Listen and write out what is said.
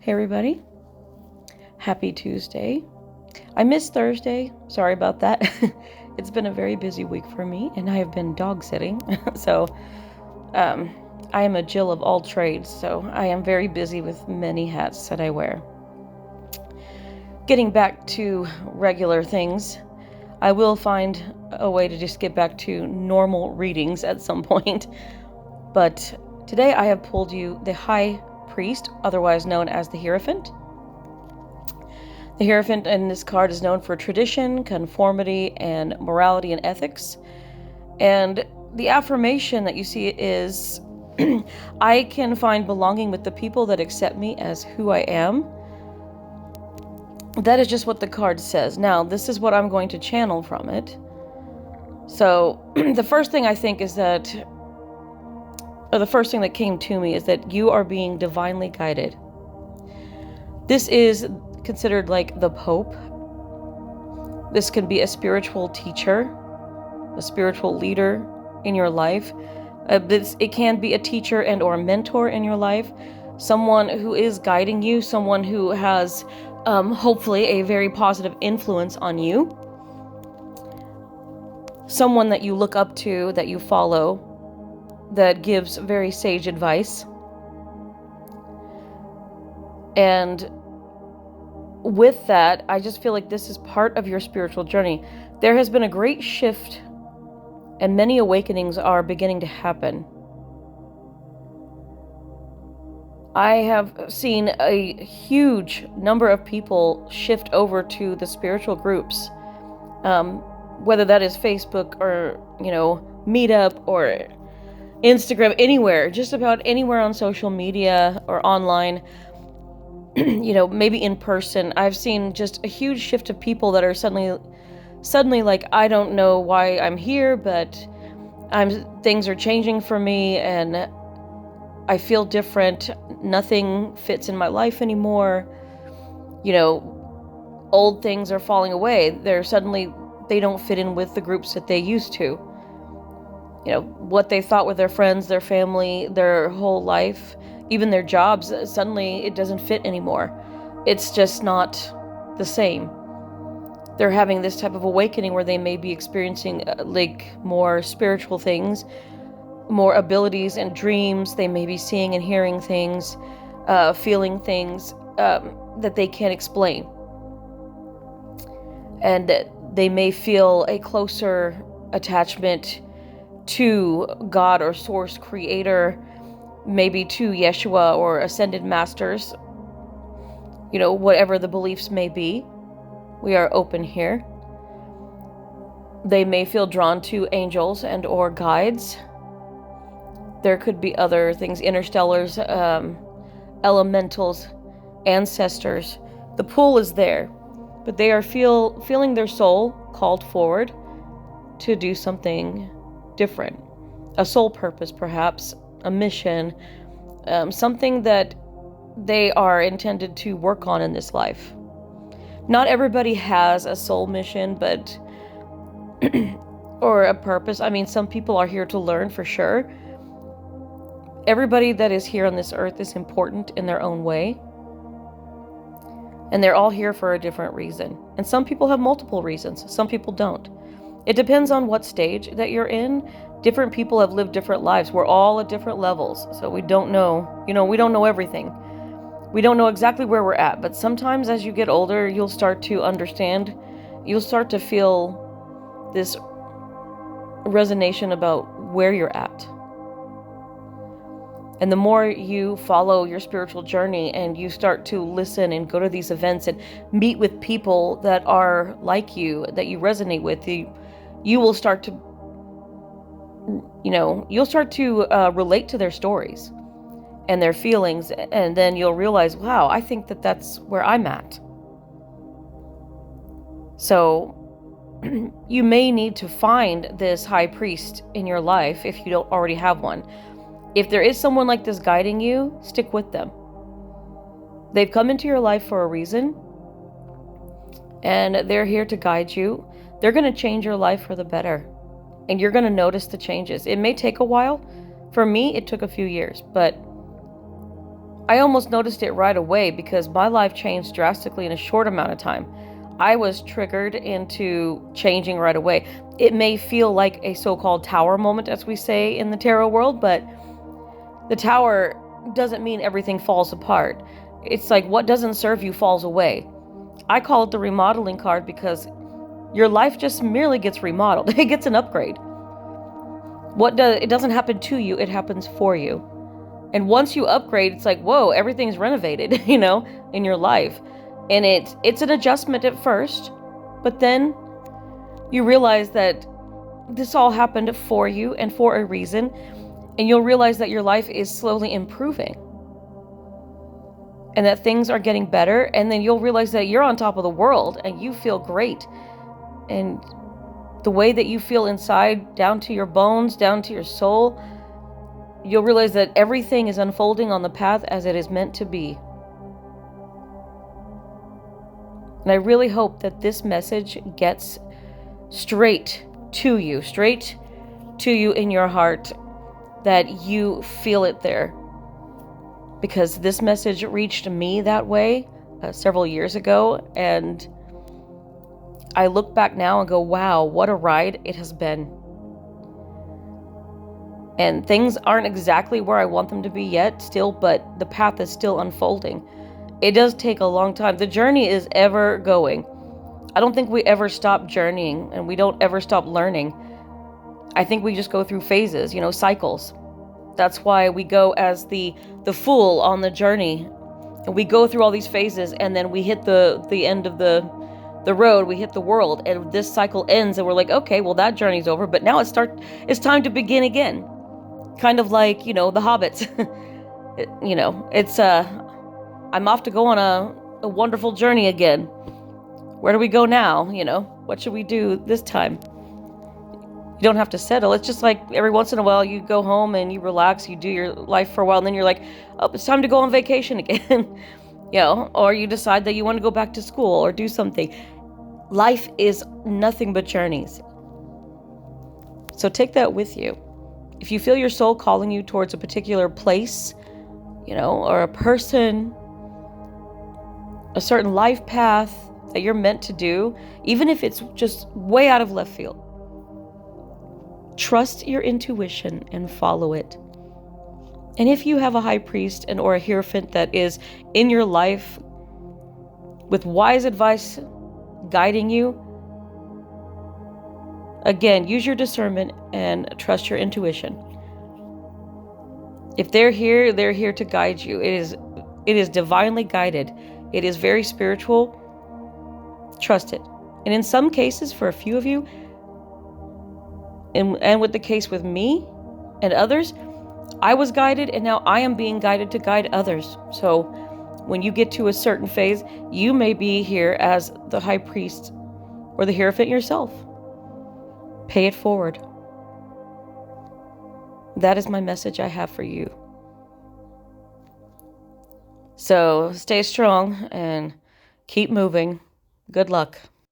Hey everybody, happy Tuesday. I missed Thursday, sorry about that. It's been a very busy week for me and I have been dog sitting. So I am a Jill of all trades, so I am very busy with many hats that I wear. Getting back to regular things, I will find a way to just get back to normal readings at some point. But today I have pulled you the High Priest, otherwise known as the Hierophant. The Hierophant in this card is known for tradition, conformity, and morality and ethics. And the affirmation that you see is, I can find belonging with the people that accept me as who I am. That is just what the card says. Now, this is what I'm going to channel from it. So, the first thing I think is that, or the first thing that came to me is that you are being divinely guided. This is considered like the Pope. This can be a spiritual teacher, a spiritual leader in your life. It can be a teacher and or mentor in your life, someone who is guiding you, someone who has hopefully a very positive influence on you, someone that you look up to, that you follow, that gives very sage advice. And with that, I just feel like this is part of your spiritual journey. There has been a great shift and many awakenings are beginning to happen. I have seen a huge number of people shift over to the spiritual groups, whether that is Facebook or, Meetup or Instagram, anywhere, just about anywhere on social media or online. Maybe in person. I've seen just a huge shift of people that are suddenly like, I don't know why I'm here, but things are changing for me and I feel different. Nothing fits in my life anymore. Old things are falling away. They don't fit in with the groups that they used to. What they thought were their friends, their family, their whole life, even their jobs, suddenly it doesn't fit anymore. It's just not the same. They're having this type of awakening where they may be experiencing more spiritual things, more abilities and dreams. They may be seeing and hearing things, feeling things that they can't explain. And they may feel a closer attachment to God or source creator, maybe to Yeshua or ascended masters, whatever the beliefs may be. We are open here. They may feel drawn to angels and or guides. There could be other things, interstellars, elementals, ancestors. The pull is there, but they are feeling their soul called forward to do something different. A soul purpose, perhaps, a mission, something that they are intended to work on in this life. Not everybody has a soul mission, but or a purpose. I mean, some people are here to learn for sure. Everybody that is here on this earth is important in their own way. And they're all here for a different reason. And some people have multiple reasons. Some people don't. It depends on what stage that you're in. Different people have lived different lives. We're all at different levels. So we don't know, we don't know everything. We don't know exactly where we're at. But sometimes as you get older, you'll start to understand. You'll start to feel this resonation about where you're at. And the more you follow your spiritual journey and you start to listen and go to these events and meet with people that are like you, that you resonate with, you will start to, relate to their stories and their feelings. And then you'll realize, wow, I think that that's where I'm at. So you may need to find this high priest in your life if you don't already have one. If there is someone like this guiding you, stick with them. They've come into your life for a reason, and they're here to guide you. They're going to change your life for the better, and you're going to notice the changes. It may take a while. For me, it took a few years, but I almost noticed it right away because my life changed drastically in a short amount of time. I was triggered into changing right away. It may feel like a so-called tower moment, as we say in the tarot world, but the tower doesn't mean everything falls apart. It's like what doesn't serve you falls away. I call it the remodeling card because your life just merely gets remodeled. It gets an upgrade. It doesn't happen to you, it happens for you. And once you upgrade, it's like, whoa, everything's renovated, in your life. And it's an adjustment at first, but then you realize that this all happened for you and for a reason. And you'll realize that your life is slowly improving. And that things are getting better. And then you'll realize that you're on top of the world and you feel great. And the way that you feel inside, down to your bones, down to your soul, you'll realize that everything is unfolding on the path as it is meant to be. And I really hope that this message gets straight to you in your heart, that you feel it there. Because this message reached me that way several years ago, and I look back now and go, wow, what a ride it has been. And things aren't exactly where I want them to be yet still, but the path is still unfolding. It does take a long time. The journey is ever going. I don't think we ever stop journeying, and we don't ever stop learning. I think we just go through phases, cycles. That's why we go as the fool on the journey. And we go through all these phases, and then we hit the end of the road, we hit the world, and this cycle ends, and we're like, okay, well, that journey's over, but now it's time to begin again. Kind of like, the Hobbits. I'm off to go on a wonderful journey again. Where do we go now? What should we do this time? You don't have to settle. It's just like every once in a while you go home and you relax, you do your life for a while, and then you're like, oh, it's time to go on vacation again. Or you decide that you want to go back to school or do something. Life is nothing but journeys. So take that with you. If you feel your soul calling you towards a particular place, or a person, a certain life path that you're meant to do, even if it's just way out of left field, trust your intuition and follow it. And if you have a high priest or a Heirophant that is in your life with wise advice guiding you, again, use your discernment and trust your intuition. If they're here to guide you. It is divinely guided. It is very spiritual. Trust it. And in some cases, for a few of you, and with the case with me and others, I was guided, and now I am being guided to guide others. So when you get to a certain phase, you may be here as the high priest or the Heirophant yourself. Pay it forward. That is my message I have for you. So stay strong and keep moving. Good luck.